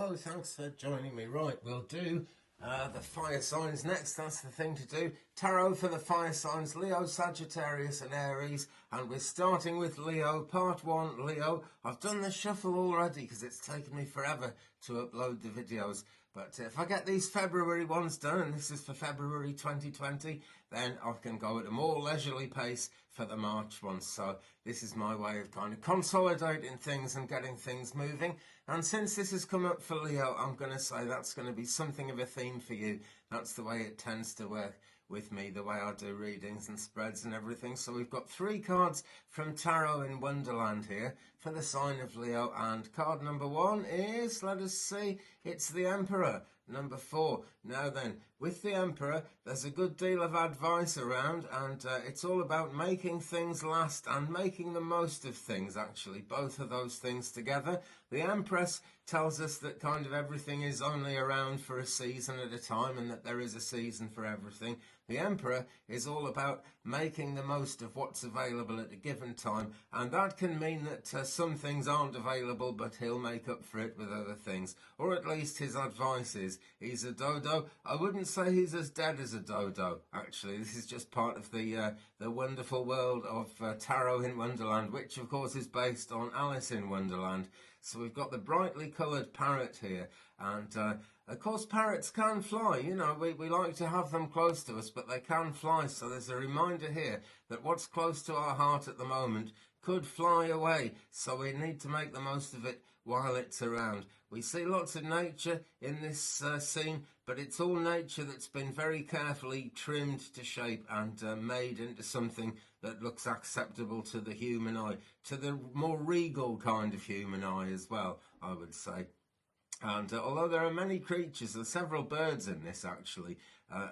Hello, thanks for joining me. Right, we'll do the fire signs next. That's the thing to do. Tarot for the fire signs, Leo, Sagittarius and Aries. And we're starting with Leo, part 1, Leo. I've done the shuffle already because it's taken me forever to upload the videos. But if I get these February ones done, and this is for February 2020, then I can go at a more leisurely pace for the March ones. So this is my way of kind of consolidating things and getting things moving. And since this has come up for Leo, I'm going to say that's going to be something of a theme for you. That's the way it tends to work with me, the way I do readings and spreads and everything. So we've got 3 cards from Tarot in Wonderland here for the sign of Leo, and card number 1 is, let us see, it's the Emperor. Number 4. Now then, with the Emperor, there's a good deal of advice around, and it's all about making things last and making the most of things, actually, both of those things together. The Empress tells us that kind of everything is only around for a season at a time, and that there is a season for everything. The Emperor is all about making the most of what's available at a given time, and that can mean that some things aren't available, but he'll make up for it with other things, or at least his advice is. He's a dodo. I wouldn't say he's as dead as a dodo, actually. This is just part of the wonderful world of Tarot in Wonderland, which of course is based on Alice in Wonderland. So we've got the brightly coloured parrot here, and of course parrots can fly. You know, we like to have them close to us, but they can fly. So there's a reminder here that what's close to our heart at the moment could fly away, so we need to make the most of it while it's around. We see lots of nature in this scene, but it's all nature that's been very carefully trimmed to shape and made into something that looks acceptable to the human eye, to the more regal kind of human eye as well, I would say. And although there are many creatures, there's several birds in this actually,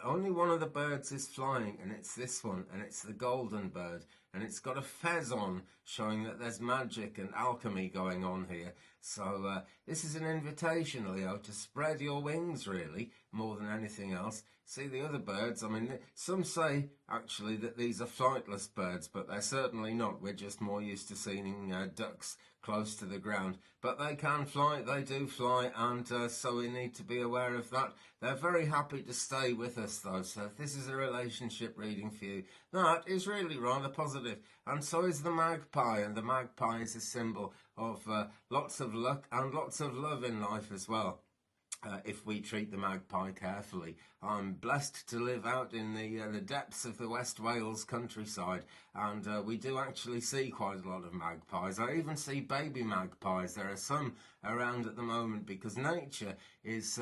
only one of the birds is flying, and it's this one, and it's the golden bird, and it's got a fez on, showing that there's magic and alchemy going on here. So this is an invitation, Leo, to spread your wings, really, more than anything else. See the other birds, I mean, some say, actually, that these are flightless birds, but they're certainly not. We're just more used to seeing ducks close to the ground. But they can fly, they do fly, and so we need to be aware of that. They're very happy to stay with us, though, so if this is a relationship reading for you, that is really rather positive. And so is the magpie, and the magpie is a symbol of lots of luck and lots of love in life as well. If we treat the magpie carefully. I'm blessed to live out in the depths of the West Wales countryside, and we do actually see quite a lot of magpies. I even see baby magpies. There are some around at the moment because nature is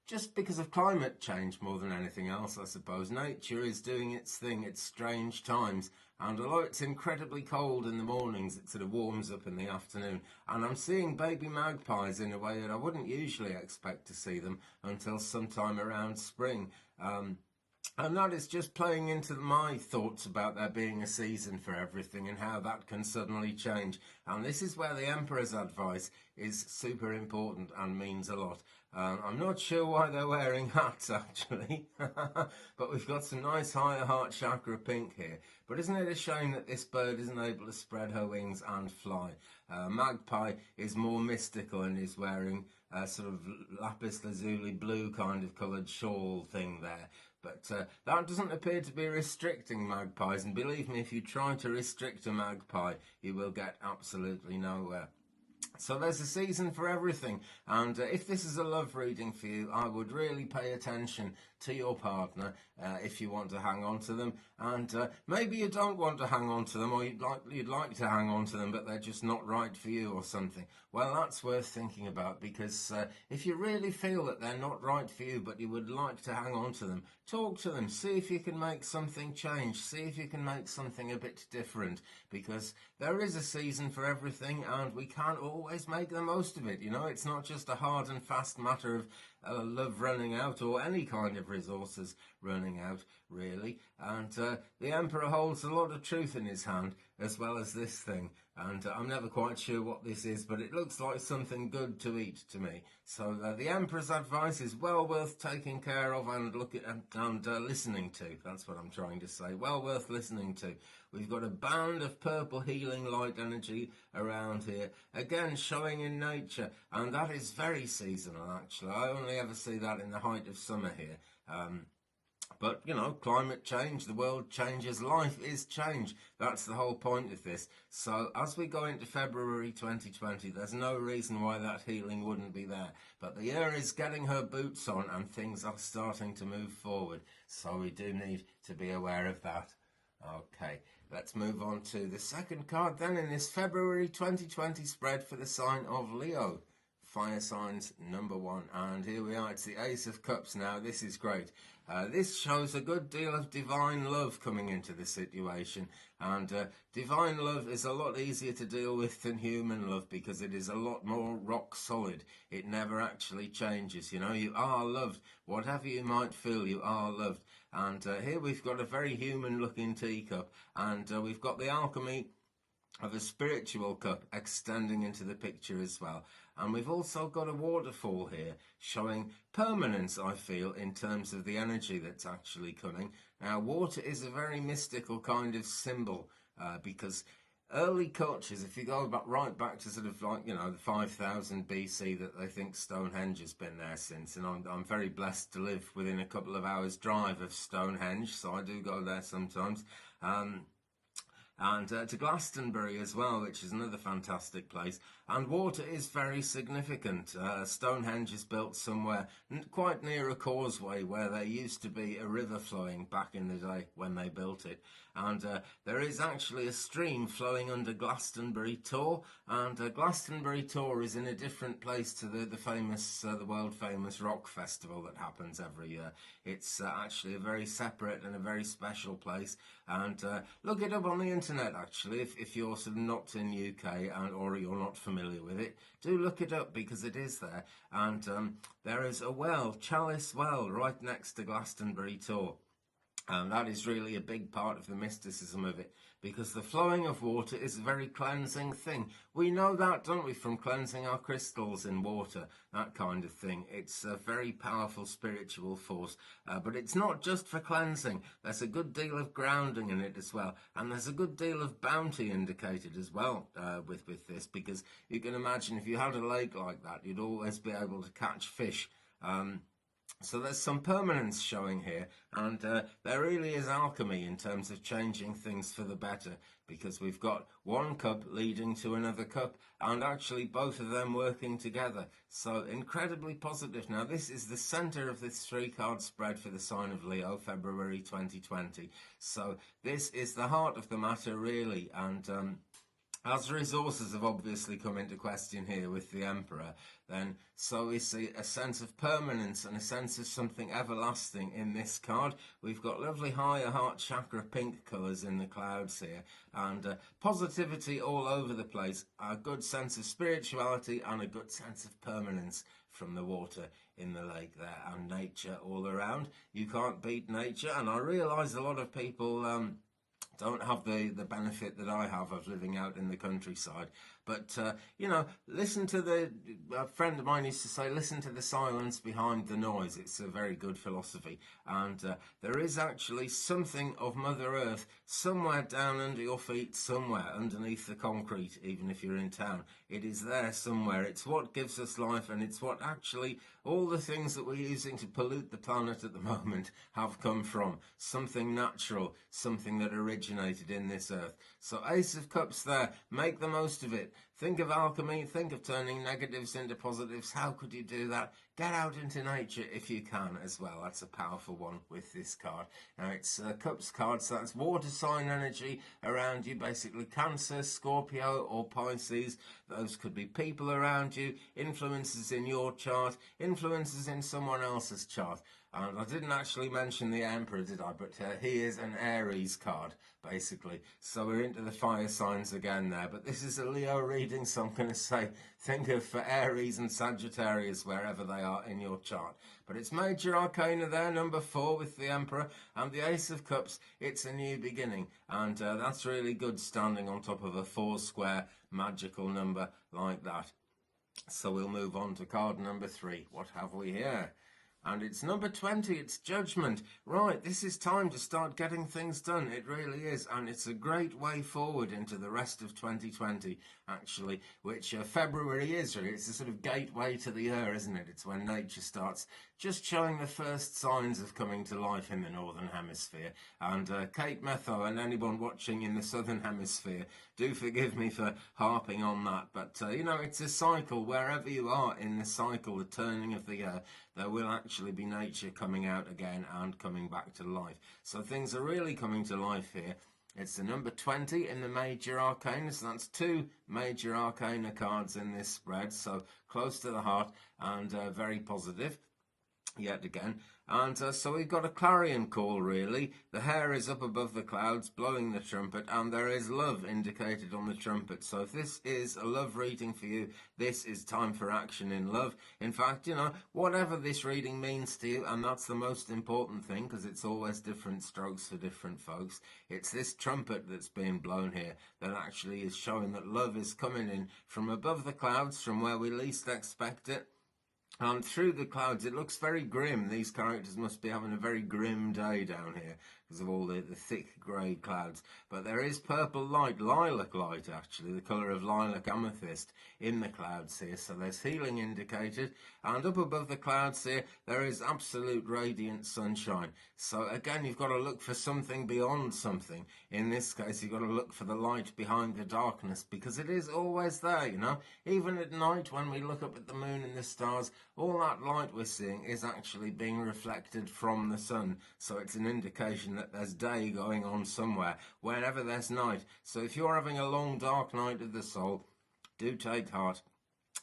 just because of climate change more than anything else, I suppose. Nature is doing its thing. It's strange times. And although it's incredibly cold in the mornings, it sort of warms up in the afternoon. And I'm seeing baby magpies in a way that I wouldn't usually expect to see them until sometime around spring. And that is just playing into my thoughts about there being a season for everything and how that can suddenly change. And this is where the Emperor's advice is super important and means a lot. I'm not sure why they're wearing hats, actually, but we've got some nice higher heart chakra pink here. But isn't it a shame that this bird isn't able to spread her wings and fly? Magpie is more mystical and is wearing a sort of lapis lazuli blue kind of coloured shawl thing there. But that doesn't appear to be restricting magpies, and believe me, if you try to restrict a magpie, you will get absolutely nowhere. So there's a season for everything, and if this is a love reading for you, I would really pay attention to your partner if you want to hang on to them, and maybe you don't want to hang on to them, or you'd like to hang on to them, but they're just not right for you or something. Well, that's worth thinking about, because if you really feel that they're not right for you, but you would like to hang on to them, talk to them, see if you can make something change, see if you can make something a bit different, because there is a season for everything, and we can't always make the most of it. You know, it's not just a hard and fast matter of love running out, or any kind of resources running out, really. And the Emperor holds a lot of truth in his hand, as well as this thing. And I'm never quite sure what this is, but it looks like something good to eat to me. So the Emperor's advice is well worth taking care of and listening to. That's what I'm trying to say. Well worth listening to. We've got a band of purple healing light energy around here, again showing in nature, and that is very seasonal actually. I only ever see that in the height of summer here. But, you know, climate change, the world changes, life is change. That's the whole point of this. So as we go into February 2020, there's no reason why that healing wouldn't be there. But the Earth is getting her boots on and things are starting to move forward. So we do need to be aware of that. Okay, let's move on to the second card then in this February 2020 spread for the sign of Leo. Fire signs number 1, and here we are. It's the Ace of Cups now. This is great. This shows a good deal of divine love coming into the situation, and divine love is a lot easier to deal with than human love because it is a lot more rock solid. It never actually changes. You know, you are loved. Whatever you might feel, you are loved. And here we've got a very human looking teacup, and we've got the alchemy of a spiritual cup extending into the picture as well. And we've also got a waterfall here showing permanence, I feel, in terms of the energy that's actually coming. Now, water is a very mystical kind of symbol because early cultures, if you go right back to sort of like, you know, the 5000 BC that they think Stonehenge has been there since, and I'm very blessed to live within a couple of hours drive of Stonehenge, so I do go there sometimes. And to Glastonbury as well, which is another fantastic place. And water is very significant. Stonehenge is built somewhere quite near a causeway where there used to be a river flowing back in the day when they built it. And there is actually a stream flowing under Glastonbury Tor, and Glastonbury Tor is in a different place to the world famous rock festival that happens every year. It's actually a very separate and a very special place. And look it up on the internet actually if you're sort of not in UK or you're not familiar with it. Do look it up because it is there. And there is a well, Chalice Well, right next to Glastonbury Tor. And that is really a big part of the mysticism of it, because the flowing of water is a very cleansing thing. We know that, don't we, from cleansing our crystals in water, that kind of thing. It's a very powerful spiritual force, but it's not just for cleansing. There's a good deal of grounding in it as well, and there's a good deal of bounty indicated as well with this, because you can imagine if you had a lake like that, you'd always be able to catch fish. So there's some permanence showing here, and there really is alchemy in terms of changing things for the better, because we've got one cup leading to another cup, and actually both of them working together. So incredibly positive. Now this is the centre of this 3-card spread for the sign of Leo, February 2020. So this is the heart of the matter really, and as resources have obviously come into question here with the Emperor, then so we see a sense of permanence and a sense of something everlasting in this card. We've got lovely higher heart chakra pink colours in the clouds here, and positivity all over the place, a good sense of spirituality and a good sense of permanence from the water in the lake there, and nature all around. You can't beat nature, and I realise a lot of people don't have the benefit that I have of living out in the countryside. But, you know, a friend of mine used to say, listen to the silence behind the noise. It's a very good philosophy. And there is actually something of Mother Earth somewhere down under your feet, somewhere underneath the concrete, even if you're in town. It is there somewhere. It's what gives us life, and it's what actually all the things that we're using to pollute the planet at the moment have come from. Something natural, something that originated in this earth. So Ace of Cups there, make the most of it. Think of alchemy, think of turning negatives into positives. How could you do that? Get out into nature if you can as well. That's a powerful one with this card. Now it's a Cups card, so that's water sign energy around you, basically Cancer, Scorpio or Pisces. Those could be people around you, influences in your chart, influences in someone else's chart. And I didn't actually mention the Emperor, did I? But he is an Aries card. basically. So we're into the fire signs again there. But this is a Leo reading, so I'm going to say think of for Aries and Sagittarius wherever they are in your chart. But it's major arcana there, number 4 with the Emperor and the Ace of Cups. It's a new beginning, and that's really good standing on top of a 4 square magical number like that. So we'll move on to card number 3. What have we here? And it's number 20, it's Judgment. Right, this is time to start getting things done. It really is. And it's a great way forward into the rest of 2020, actually, which February is really. It's a sort of gateway to the year, isn't it? It's when nature starts just showing the first signs of coming to life in the Northern Hemisphere. And Kate Metho and anyone watching in the Southern Hemisphere, do forgive me for harping on that. But, you know, it's a cycle. Wherever you are in the cycle, the turning of the year, there will actually be nature coming out again and coming back to life. So things are really coming to life here. It's the number 20 in the major arcana, so that's 2 major arcana cards in this spread, so close to the heart and very positive yet again. And so we've got a clarion call, really. The hair is up above the clouds, blowing the trumpet, and there is love indicated on the trumpet. So if this is a love reading for you, this is time for action in love. In fact, you know, whatever this reading means to you, and that's the most important thing, because it's always different strokes for different folks, it's this trumpet that's being blown here that actually is showing that love is coming in from above the clouds, from where we least expect it. And through the clouds, it looks very grim. These characters must be having a very grim day down here because of all the thick grey clouds. But there is purple light, lilac light actually, the colour of lilac amethyst in the clouds here. So there's healing indicated. And up above the clouds here, there is absolute radiant sunshine. So again, you've got to look for something beyond something. In this case, you've got to look for the light behind the darkness because it is always there, you know. Even at night when we look up at the moon and the stars, all that light we're seeing is actually being reflected from the sun. So it's an indication that there's day going on somewhere, whenever there's night. So if you're having a long, dark night of the soul, do take heart.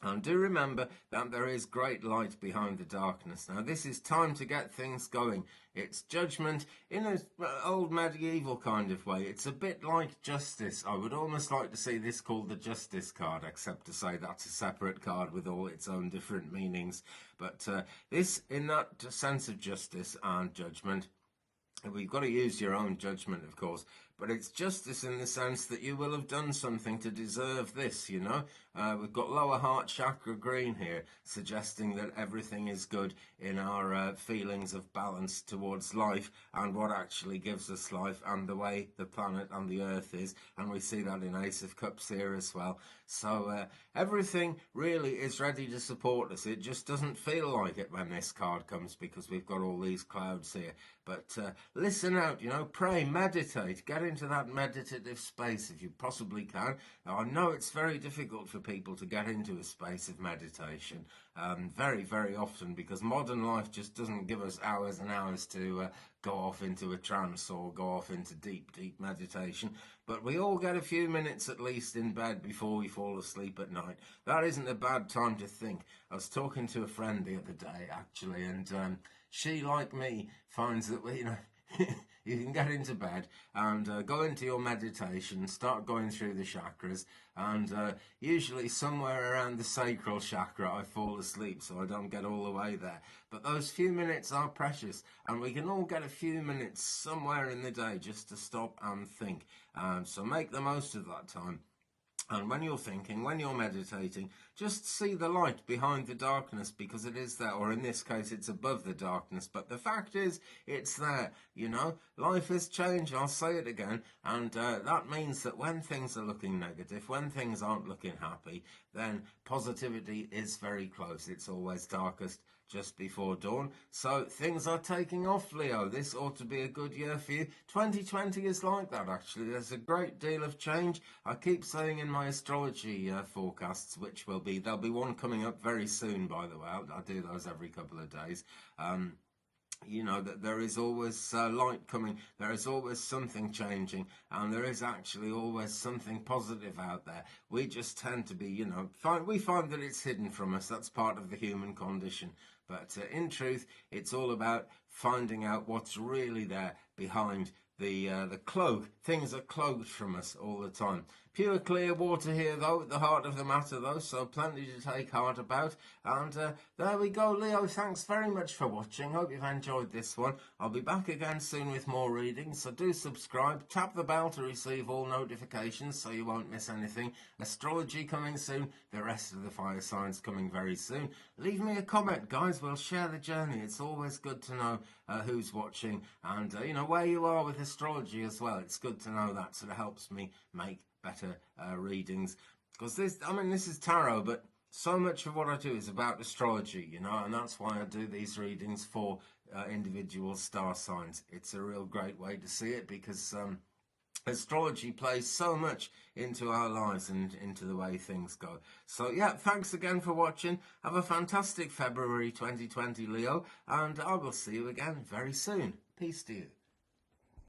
And do remember that there is great light behind the darkness. Now, this is time to get things going. It's judgment in an old medieval kind of way. It's a bit like justice. I would almost like to see this called the justice card, except to say that's a separate card with all its own different meanings. But this, in that sense of justice and judgment, we've got to use your own judgment, of course, but it's justice in the sense that you will have done something to deserve this, you know. We've got lower heart chakra green here, suggesting that everything is good in our feelings of balance towards life and what actually gives us life and the way the planet and the earth is. And we see that in Ace of Cups here as well. So everything really is ready to support us. It just doesn't feel like it when this card comes because we've got all these clouds here. But listen out, you know, pray, meditate, get into that meditative space if you possibly can. Now, I know it's very difficult for people to get into a space of meditation very, very often because modern life just doesn't give us hours and hours to go off into a trance or go off into deep, deep meditation. But we all get a few minutes at least in bed before we fall asleep at night. That isn't a bad time to think. I was talking to a friend the other day, actually, and she, like me, finds that, you know, you can get into bed and go into your meditation, start going through the chakras, and usually somewhere around the sacral chakra I fall asleep, so I don't get all the way there. But those few minutes are precious, and we can all get a few minutes somewhere in the day just to stop and think. So make the most of that time. And when you're thinking, when you're meditating, just see the light behind the darkness because it is there, or in this case, it's above the darkness. But the fact is, it's there, you know. Life has changed, I'll say it again, and that means that when things are looking negative, when things aren't looking happy, then positivity is very close. It's always darkest just before dawn. So things are taking off, Leo. This ought to be a good year for you. 2020 is like that, actually. There's a great deal of change. I keep saying in my astrology forecasts, which will be, there'll be one coming up very soon, by the way. I do those every couple of days. You know, that there is always light coming, there is always something changing, and there is actually always something positive out there. We just tend to be, you know, we find that it's hidden from us. That's part of the human condition. But in truth, it's all about finding out what's really there behind the cloak. Things are cloaked from us all the time. Pure clear water here though, at the heart of the matter though, so plenty to take heart about. And there we go, Leo. Thanks very much for watching. Hope you've enjoyed this one. I'll be back again soon with more readings, so do subscribe. Tap the bell to receive all notifications so you won't miss anything. Astrology coming soon, the rest of the fire signs coming very soon. Leave me a comment, guys. We'll share the journey. It's always good to know who's watching and you know where you are with astrology as well. It's good to know that, so it helps me make better readings, because this is tarot, but so much of what I do is about astrology, you know, and that's why I do these readings for individual star signs. It's a real great way to see it, because astrology plays so much into our lives and into the way things go. So yeah, thanks again for watching. Have a fantastic February 2020, Leo, and I will see you again very soon. Peace to you.